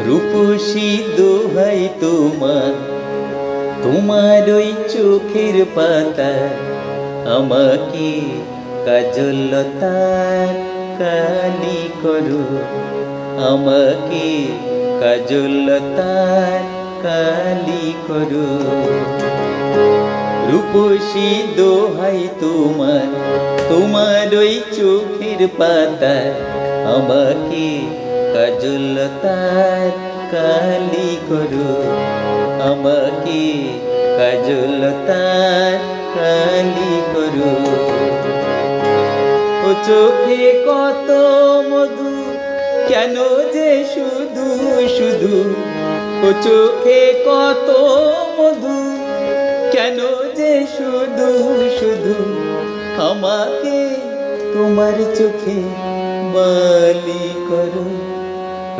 রূপসী দোহাই তোমার, তোমার ওই চোখের পাতা আমাকে কাজল লতার কালি করো, আমাকে কাজল লতার কালি করো। রূপসী দোহাই তোমার, তোমার ওই চোখের পাতা আমাকে কাজল লতার কালি করো, আমাকে কাজল লতার কালি করো। ও চোখে কত মধু, কেন যে শুধু শুধু, ও চোখে কত মধু, কেন যে শুধু শুধু, আমাকে তোমার চোখে বালি করো।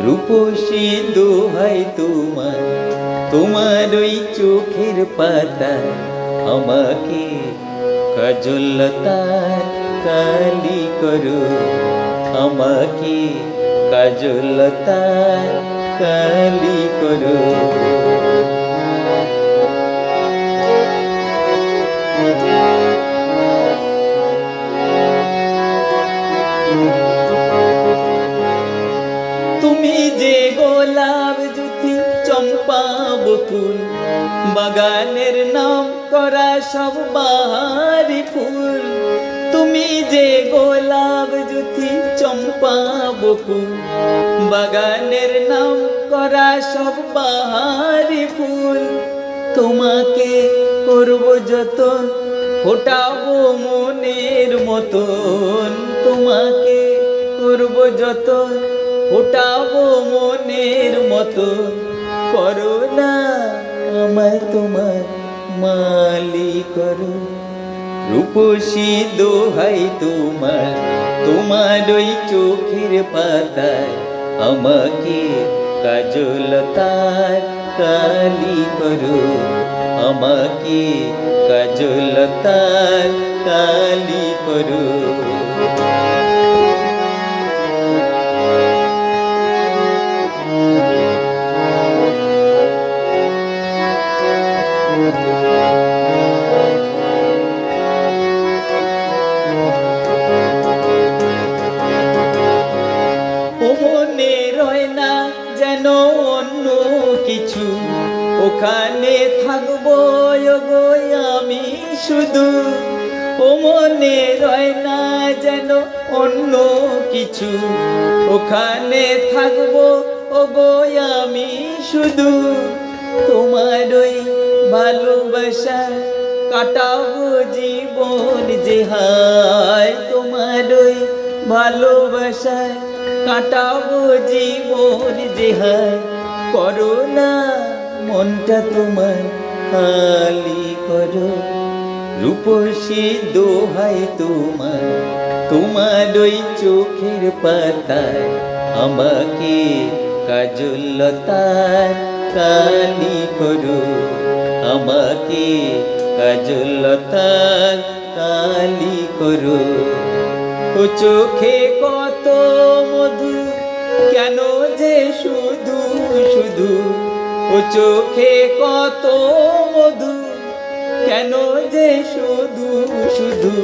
রূপসী দোহাই তোমার, তোমার ওই চোখের পাতা আমাকে কাজল লতার কালি করো, আমাকে কাজল লতার কালি করো। তুমি যে গোলাপ জ্যোতি চম্পা বকুল, বাগানের নাম করা সব বাহারি ফুল। তুমি যে গোলাপ জ্যোতি চম্পা বকুল, বাগানের নাম করা সব বাহারি ফুল। তোমাকে করব যতন, ফোটাবো মনের মতন, তোমাকে করব যতন, ফোটাবো মনের মতন। করো না আমায় তোমার মালি করো। রূপসী দোহাই তোমার, তোমার ওই চোখের পাতায় আমাকে কাজল লতার কালি করো, আমাকে কাজল লতার কালি করো। মনে রয় না যেন অন্য কিছু, ওখানে থাকবো গো আমি শুধু। ও মনে রয় না যেন অন্য কিছু, ওখানে থাকবো গো আমি শুধু। তোমার ওই ভালোবাসা কাটাবো জীবন যে হায়, তোমার ওই ভালোবাসায় কাটাবো জীবন যে হায়। করো না মনটা তোমার খালি করো। রূপসী দোহাই তোমার, তোমার ওই চোখের পাতায় আমাকে কাজল লতার কালি করো, আমাকে কাজল লতার কালি করো। ও চোখে কত মধু, কেন যে শুধু শুধু, ও চোখে কত মধু, কেন যে শুধু শুধু,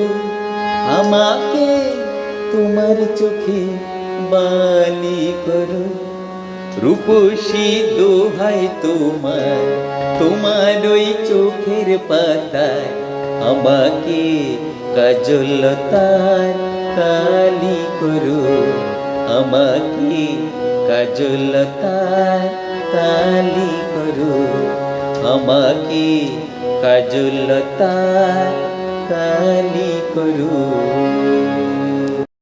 আমাকে তোমার চোখে বালি করো। রূপসী দোহাই তোমার, তোমার ওই চোখের পাতায় আমাকে কাজল লতার কালি করো, আমাকে কাজল লতার কালি করো, আমাকে কাজল লতার কালি করো।